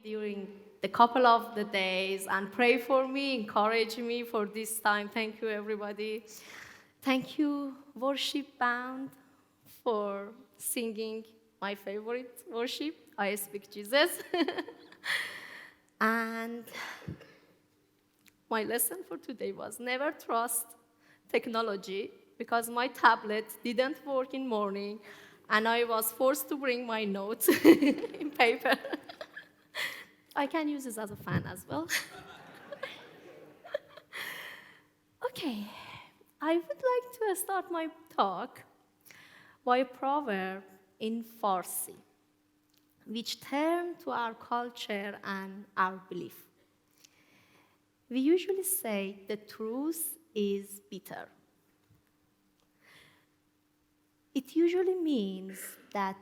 during the couple of the days and pray for me, encourage me for this time. Thank you, everybody. Thank you, worship band, for singing my favorite worship, I Speak Jesus. And my lesson for today was never trust technology, because my tablet didn't work in morning and I was forced to bring my notes in paper. I can use this as a fan as well. Okay, I would like to start my talk by a proverb in Farsi, which turn to our culture and our belief. We usually say the truth is bitter. It usually means that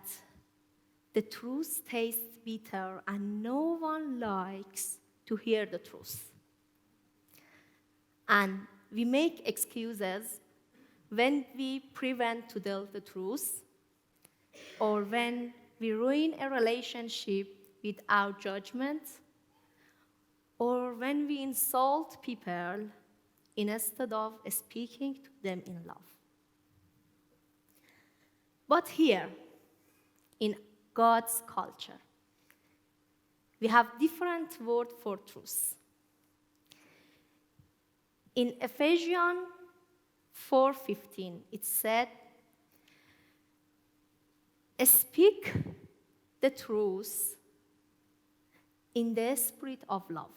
the truth tastes bitter and no one likes to hear the truth. And we make excuses when we prevent to tell the truth, or when we ruin a relationship with our judgment, or when we insult people instead of speaking to them in love. But here, in God's culture, we have different words for truth. In Ephesians 4:15, it said, speak the truth in the spirit of love.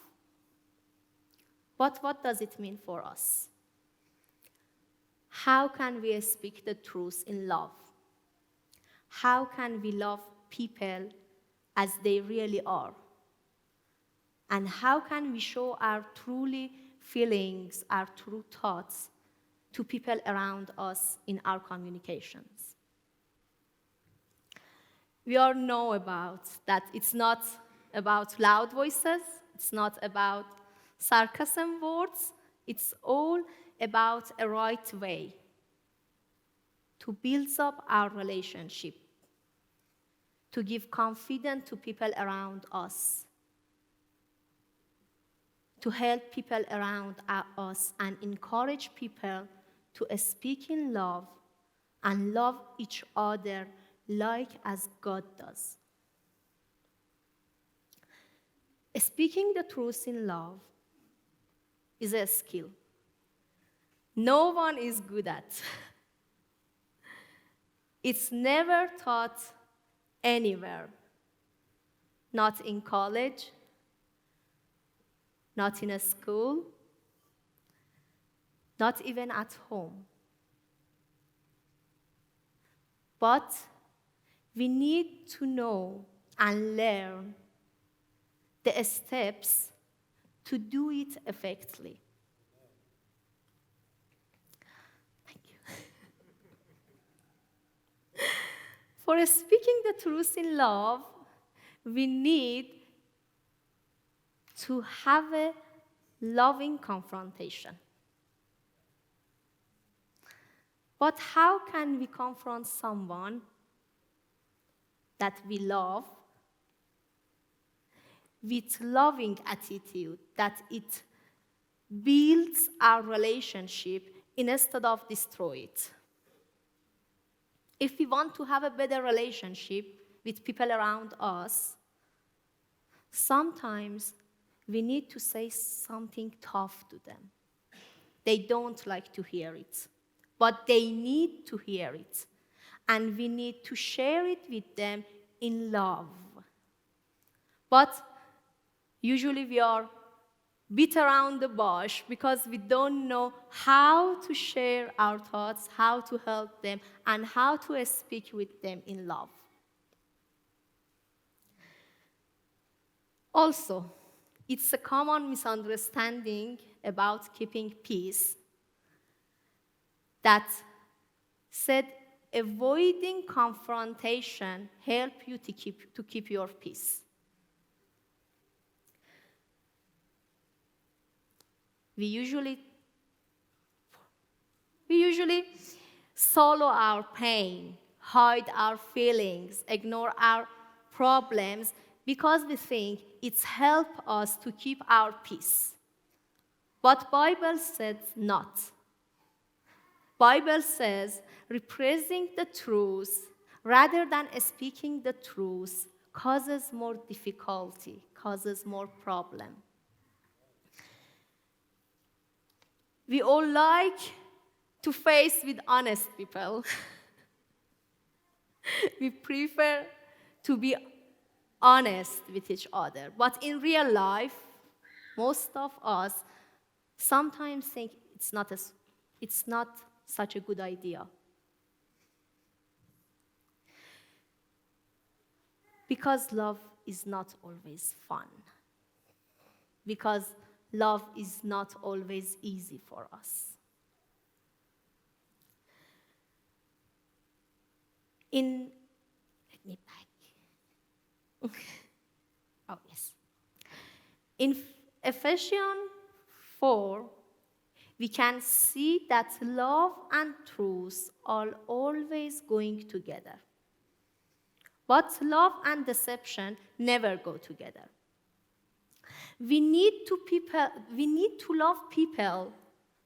But what does it mean for us? How can we speak the truth in love? How can we love people as they really are? And how can we show our truly feelings, our true thoughts to people around us in our communications? We all know about that it's not about loud voices, it's not about sarcasm words, it's all about a right way to build up our relationship, to give confidence to people around us, to help people around us and encourage people to speak in love and love each other like as God does. Speaking the truth in love is a skill no one is good at. It's never taught anywhere, not in college, not in a school, not even at home. But we need to know and learn the steps to do it effectively. Thank you. For speaking the truth in love, we need to have a loving confrontation. But how can we confront someone that we love with loving attitude, that it builds our relationship instead of destroy it? If we want to have a better relationship with people around us, sometimes we need to say something tough to them. They don't like to hear it, but they need to hear it. And we need to share it with them in love. But usually we are beat around the bush because we don't know how to share our thoughts, how to help them, and how to speak with them in love. Also, it's a common misunderstanding about keeping peace that said avoiding confrontation help you to keep your peace. We usually swallow our pain, hide our feelings, ignore our problems, because we think It's help us to keep our peace. But Bible says not. Bible says repressing the truth rather than speaking the truth causes more difficulty, causes more problem. We all like to face with honest people. We prefer to be honest with each other. But in real life, most of us sometimes think it's not such a good idea. Because love is not always fun. Because love is not always easy for us. Let me back. Oh, yes. In Ephesians 4, we can see that love and truth are always going together. But love and deception never go together. We need to love people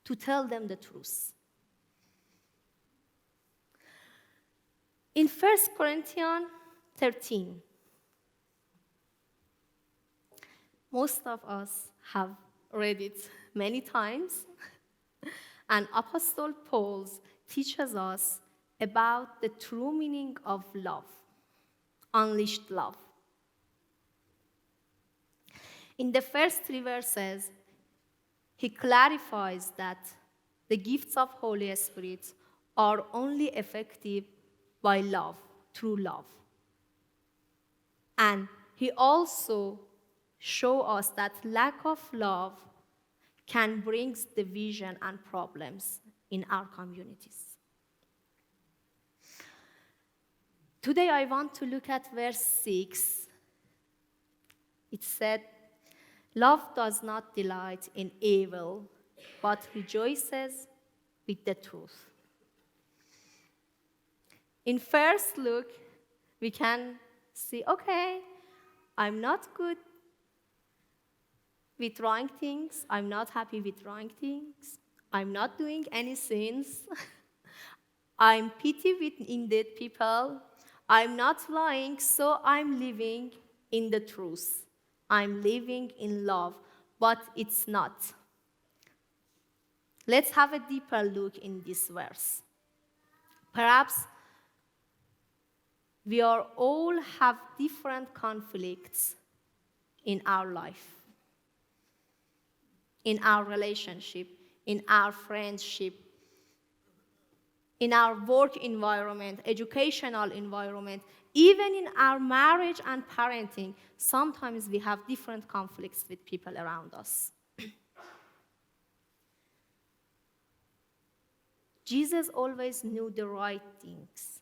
to tell them the truth. In 1 Corinthians 13, most of us have read it many times, and Apostle Paul teaches us about the true meaning of love, unleashed love. In the first 3 verses, he clarifies that the gifts of Holy Spirit are only effective by love, through love. And he also shows us that lack of love can bring division and problems in our communities. Today I want to look at verse 6. It said, "Love does not delight in evil, but rejoices with the truth." In first look, we can see, okay, I'm not good with wrong things. I'm not happy with wrong things. I'm not doing any sins. I'm pity with indeed people. I'm not lying, so I'm living in the truth. I'm living in love, but it's not. Let's have a deeper look in this verse. Perhaps we are all have different conflicts in our life, in our relationship, in our friendship, in our work environment, educational environment, even in our marriage and parenting. Sometimes we have different conflicts with people around us. Jesus always knew the right things,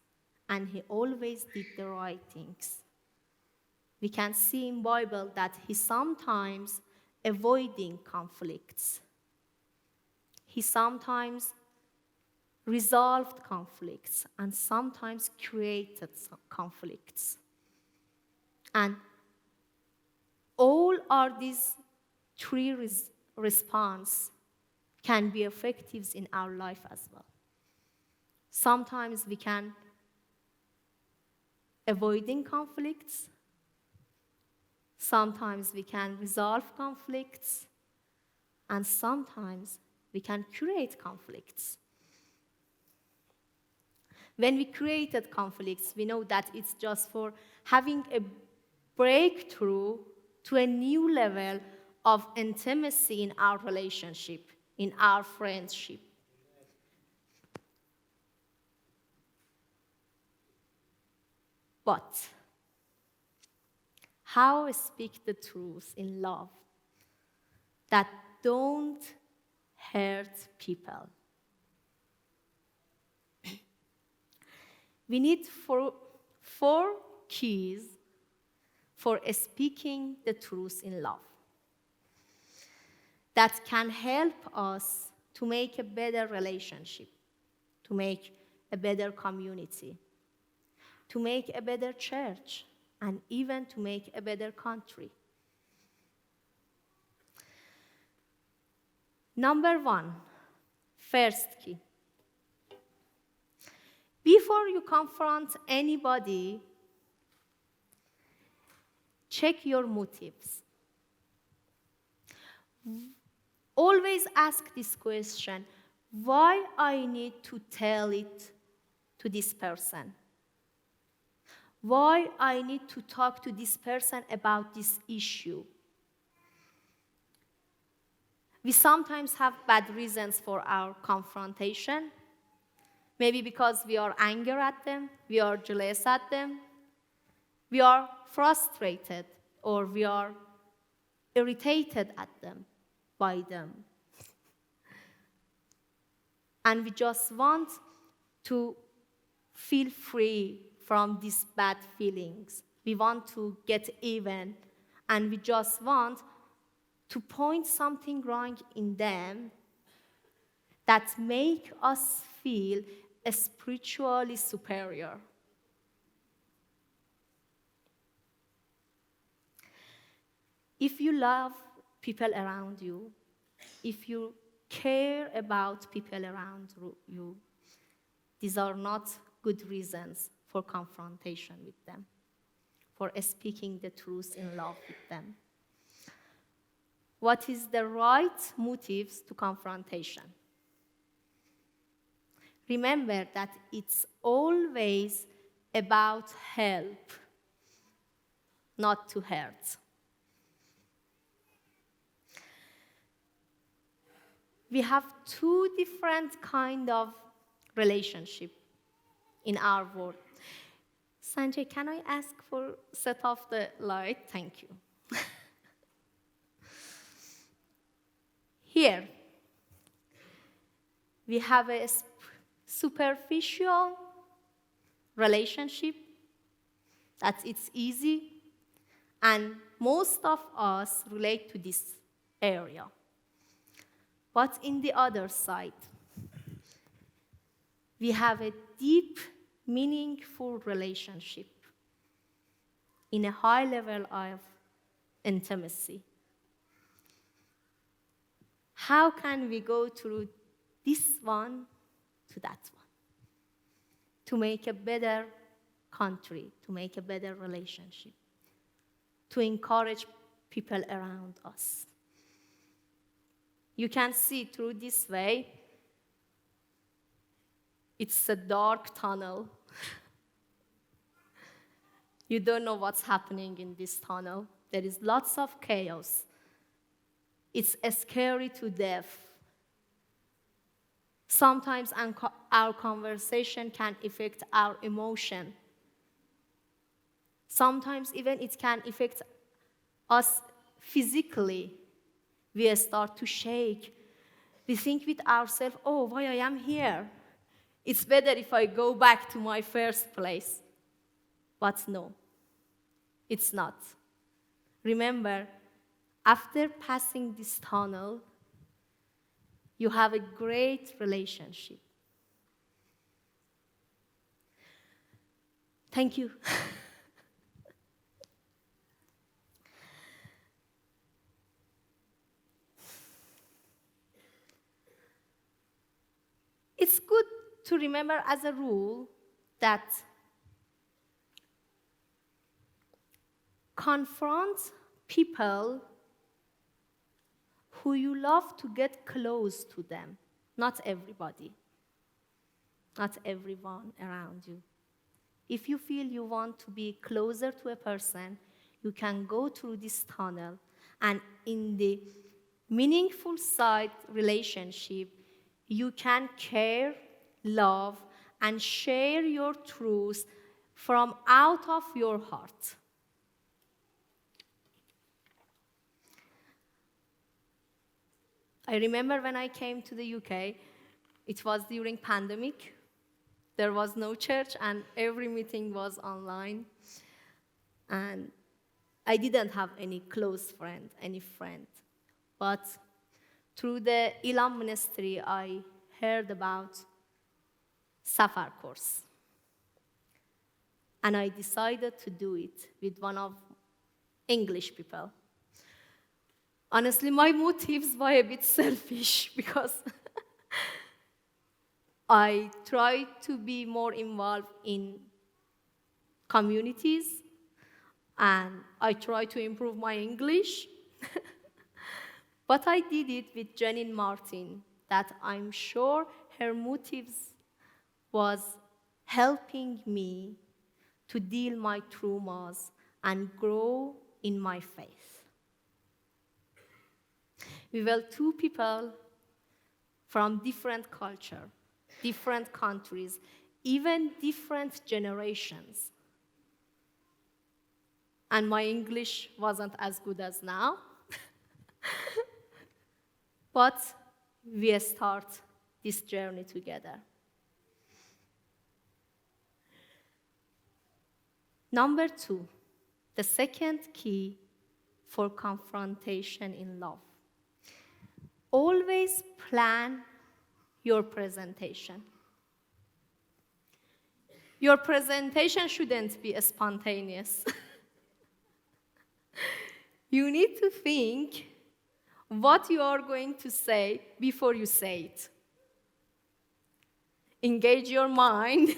and he always did the right things. We can see in the Bible that he sometimes avoiding conflicts. He sometimes resolved conflicts and sometimes created conflicts. And all are these 3 responses can be effective in our life as well. Sometimes we can avoiding conflicts. Sometimes we can resolve conflicts. And sometimes we can create conflicts. When we created conflicts, we know that it's just for having a breakthrough to a new level of intimacy in our relationship, in our friendship. But how speak the truth in love that don't hurt people? We need 4 keys for speaking the truth in love that can help us to make a better relationship, to make a better community, to make a better church, and even to make a better country. Number one, first key. Before you confront anybody, check your motives. Always ask this question, why I need to tell it to this person? Why I need to talk to this person about this issue? We sometimes have bad reasons for our confrontation. Maybe because we are angry at them, we are jealous at them, we are frustrated, or we are irritated at them, by them. And we just want to feel free from these bad feelings. We want to get even, and we just want to point something wrong in them that make us feel spiritually superior. If you love people around you, if you care about people around you, these are not good reasons for confrontation with them, for speaking the truth in love with them. What is the right motives to confrontation? Remember that it's always about help, not to hurt. We have two different kinds of relationship in our world. Sanjay, can I ask for set off the light? Thank you. Here, we have a superficial relationship that it's easy, and most of us relate to this area. But in the other side, we have a deep, meaningful relationship in a high level of intimacy. How can we go through this one to that one? To make a better country, to make a better relationship, to encourage people around us. You can see through this way, it's a dark tunnel. You don't know what's happening in this tunnel. There is lots of chaos. It's scary to death. Sometimes our conversation can affect our emotion. Sometimes even it can affect us physically. We start to shake. We think with ourselves, oh, why I am here? It's better if I go back to my first place. But no, it's not. Remember, after passing this tunnel, you have a great relationship. Thank you. It's good to remember as a rule that confront people who you love to get close to them, not everybody, not everyone around you. If you feel you want to be closer to a person, you can go through this tunnel, and in the meaningful side relationship, you can care, love, and share your truth from out of your heart. I remember when I came to the UK, it was during pandemic. There was no church, and every meeting was online. And I didn't have any close friend, any friend. But through the Ilam ministry, I heard about Safar course. And I decided to do it with one of English people. Honestly, my motives were a bit selfish because I try to be more involved in communities and I try to improve my English. But I did it with Janine Martin, that I'm sure her motives was helping me to deal my traumas and grow in my faith. We were two people from different culture, different countries, even different generations. And my English wasn't as good as now. But we start this journey together. Number 2, the second key for confrontation in love. Always plan your presentation. Your presentation shouldn't be spontaneous. You need to think what you are going to say before you say it. Engage your mind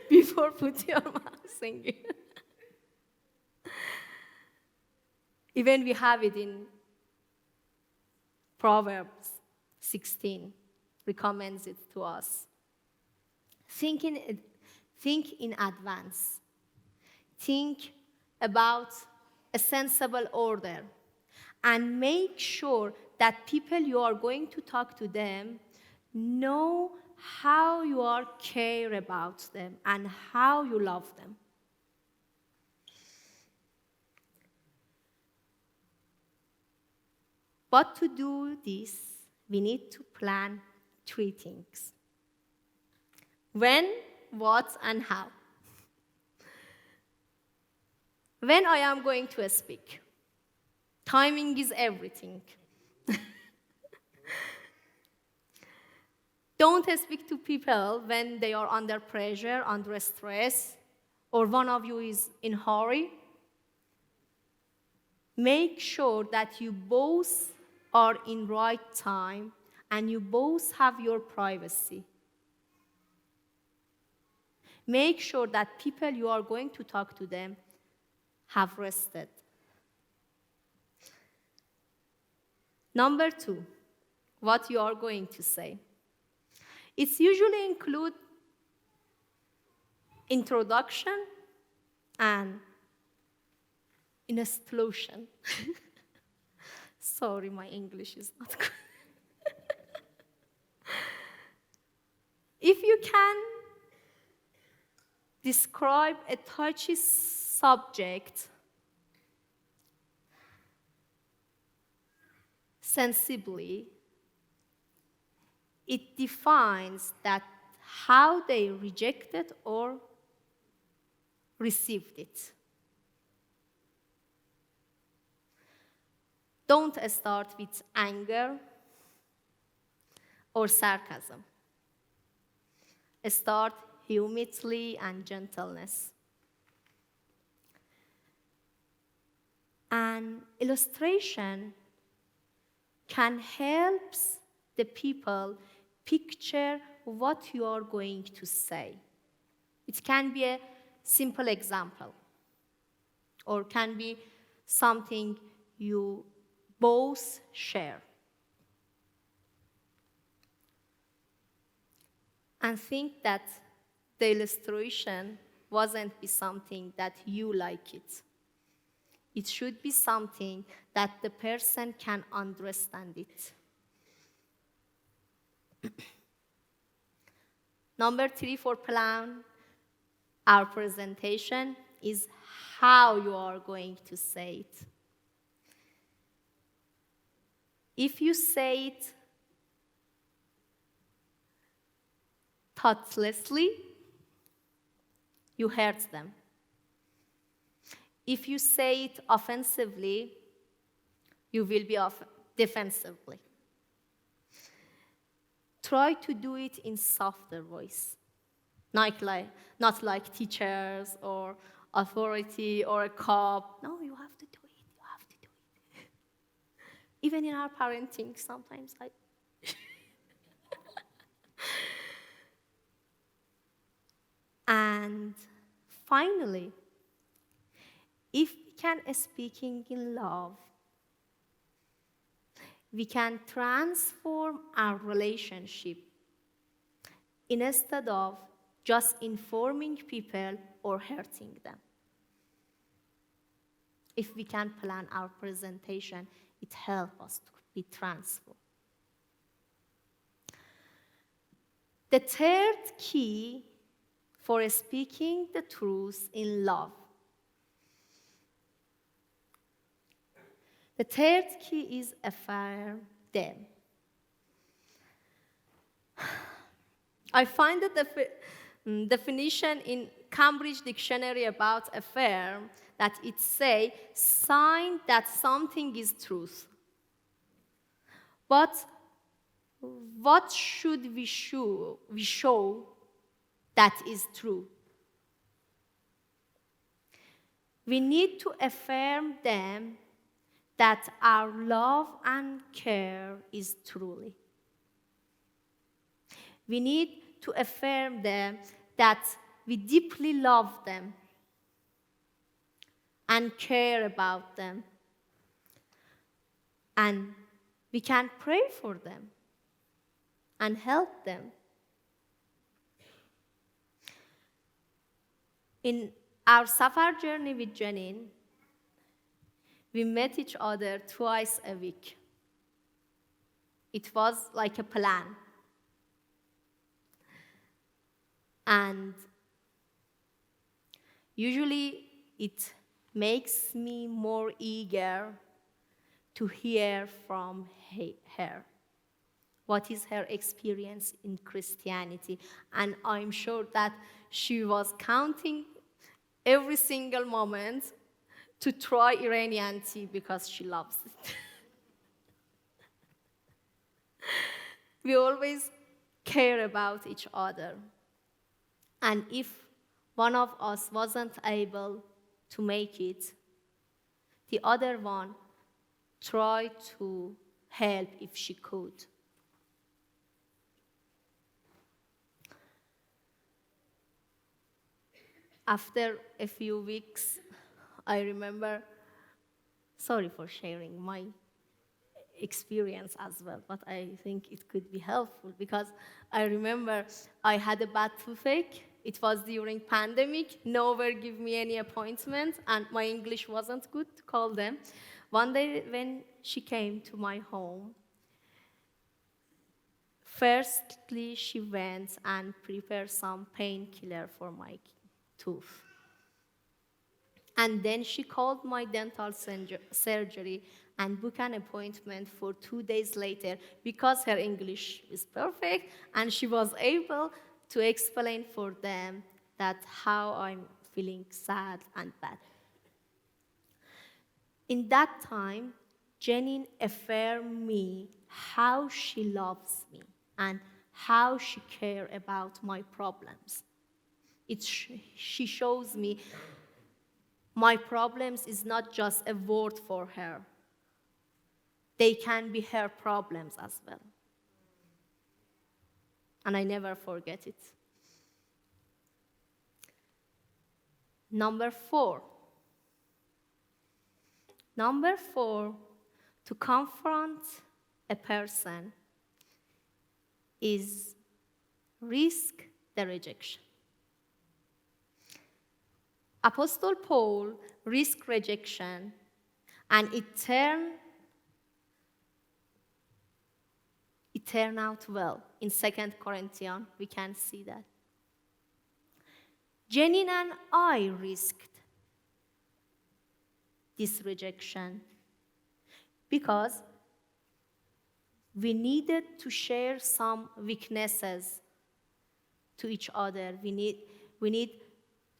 before put your mouth in it. Even we have it in Proverbs 16, recommends it to us. Think in advance. Think about a sensible order and make sure that people you are going to talk to them know how you are care about them and how you love them. But to do this, we need to plan 3 things. When, what, and how. When I am going to speak, timing is everything. Don't speak to people when they are under pressure, under stress, or one of you is in a hurry. Make sure that you both are in right time and you both have your privacy. Make sure that people you are going to talk to them have rested. Number 2, what you are going to say. It's usually include introduction and institution. Sorry, my English is not good. If you can describe a touchy subject sensibly, it defines that how they rejected or received it. Don't start with anger or sarcasm. Start humility and gentleness. An illustration can help the people picture what you are going to say. It can be a simple example, or can be something you both share. And think that the illustration wasn't be something that you like it. It should be something that the person can understand it. Number 3 for plan our presentation is how you are going to say it. If you say it thoughtlessly, you hurt them. If you say it offensively, you will be defensively. Try to do it in softer voice, not like teachers or authority or a cop. No, you have to do it. You have to do it. Even in our parenting, sometimes I. And finally, if we can speaking in love, we can transform our relationship instead of just informing people or hurting them. If we can plan our presentation, it helps us to be transformed. The third key for speaking the truth in love. The third key is affirm them. I find the definition in Cambridge Dictionary about affirm that it says sign that something is truth. But what should we show that is true? We need to affirm them that our love and care is truly. We need to affirm them that we deeply love them and care about them. And we can pray for them and help them. In our Safar journey with Janine, we met each other twice a week. It was like a plan. And usually it makes me more eager to hear from her. What is her experience in Christianity? And I'm sure that she was counting every single moment to try Iranian tea because she loves it. We always care about each other. And if one of us wasn't able to make it, the other one tried to help if she could. After a few weeks, I remember, sorry for sharing my experience as well, but I think it could be helpful because I remember I had a bad toothache. It was during pandemic. Nowhere give me any appointment, and my English wasn't good to call them. One day when she came to my home, firstly she went and prepared some painkiller for my tooth. And then she called my dental surgery and booked an appointment for 2 days later because her English is perfect and she was able to explain for them that how I'm feeling sad and bad. In that time, Janine affirmed me how she loves me and how she cares about my problems. She shows me my problems is not just a word for her. They can be her problems as well. And I never forget it. Number four, to confront a person is risk the rejection. Apostle Paul risked rejection, and it turned out well. In 2 Corinthians, we can see that. Janine and I risked this rejection because we needed to share some weaknesses to each other. We need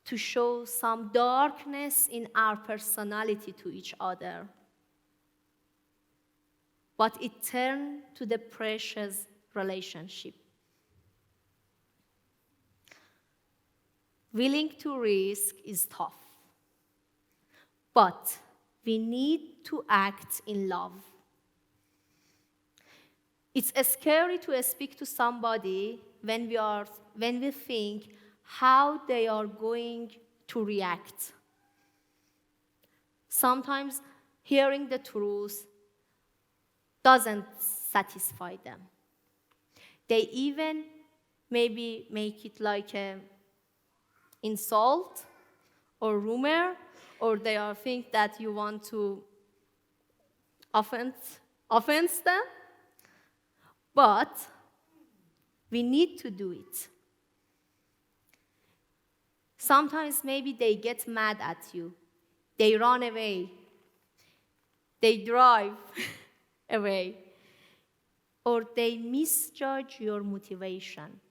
to show some darkness in our personality to each other. But it turned to the precious relationship. Willing to risk is tough, but we need to act in love. It's scary to speak to somebody when we think how they are going to react. Sometimes hearing the truth doesn't satisfy them. They even maybe make it like an insult or rumor, or they are think that you want to offend them. But we need to do it. Sometimes maybe they get mad at you. They run away. They drive away. Or they misjudge your motivation.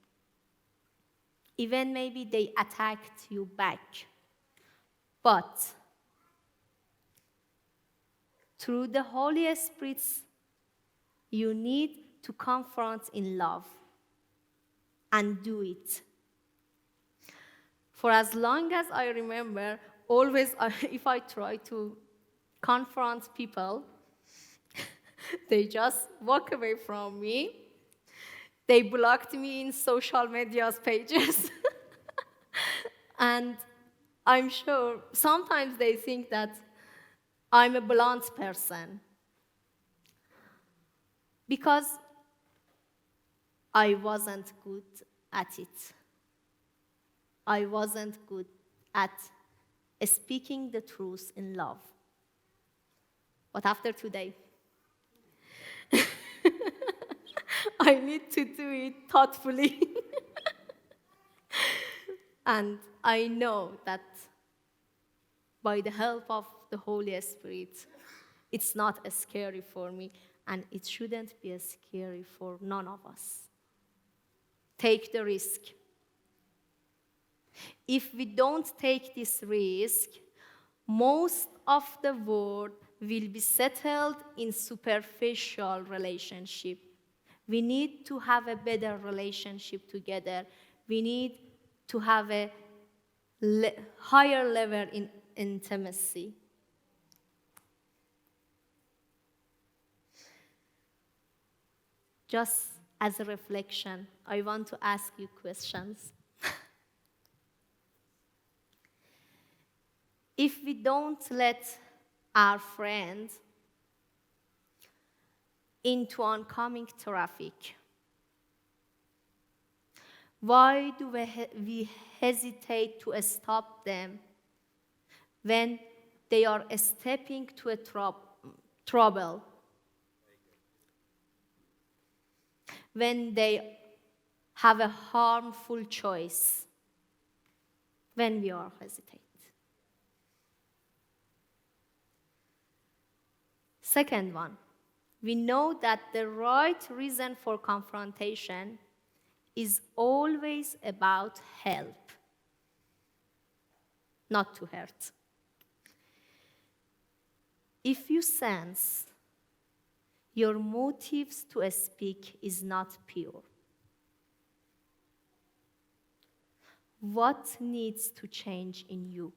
Even maybe they attacked you back. But through the Holy Spirit, you need to confront in love and do it. For as long as I remember, always if I try to confront people, they just walk away from me. They blocked me in social media pages. And I'm sure sometimes they think that I'm a blunt person. Because I wasn't good at it. I wasn't good at speaking the truth in love. But after today, I need to do it thoughtfully. And I know that by the help of the Holy Spirit, it's not scary for me, and it shouldn't be scary for none of us. Take the risk. If we don't take this risk, most of the world will be settled in superficial relationship. We need to have a better relationship together. We need to have a higher level in intimacy. Just as a reflection, I want to ask you questions. If we don't let our friends into oncoming traffic, why do we hesitate to stop them when they are stepping to a trouble? When they have a harmful choice? When we are hesitate? Second one, we know that the right reason for confrontation is always about help, not to hurt. If you sense your motives to speak is not pure, what needs to change in you?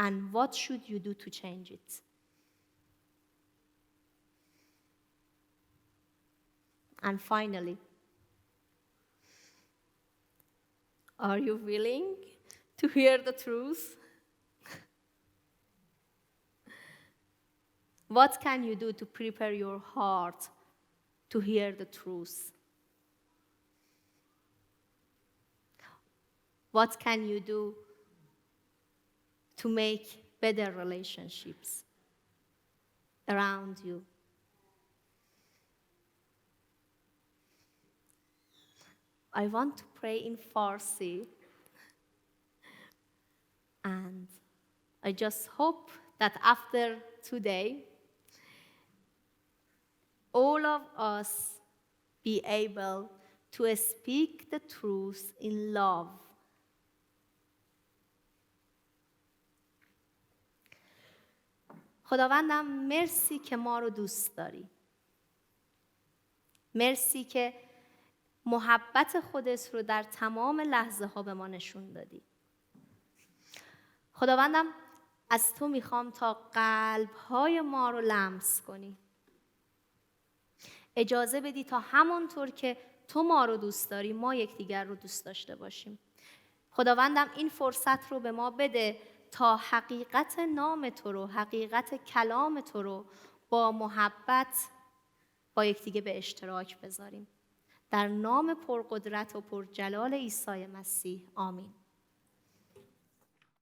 And what should you do to change it? And finally, are you willing to hear the truth? What can you do to prepare your heart to hear the truth? What can you do to make better relationships around you? I want to pray in Farsi, and I just hope that after today, all of us be able to speak the truth in love. خداوندم مرسی که ما رو دوست داری. مرسی که محبت خودت رو در تمام لحظه ها به ما نشون دادی. خداوندم از تو میخوام تا قلب های ما رو لمس کنی. اجازه بدی تا همانطور که تو ما رو دوست داری ما یکدیگر رو دوست داشته باشیم. خداوندم این فرصت رو به ما بده تا حقیقت نام تو رو، حقیقت کلام تو رو با محبت با یکدیگه به اشتراک بذاریم. در نام پرقدرت و پرجلال عیسی مسیح آمین.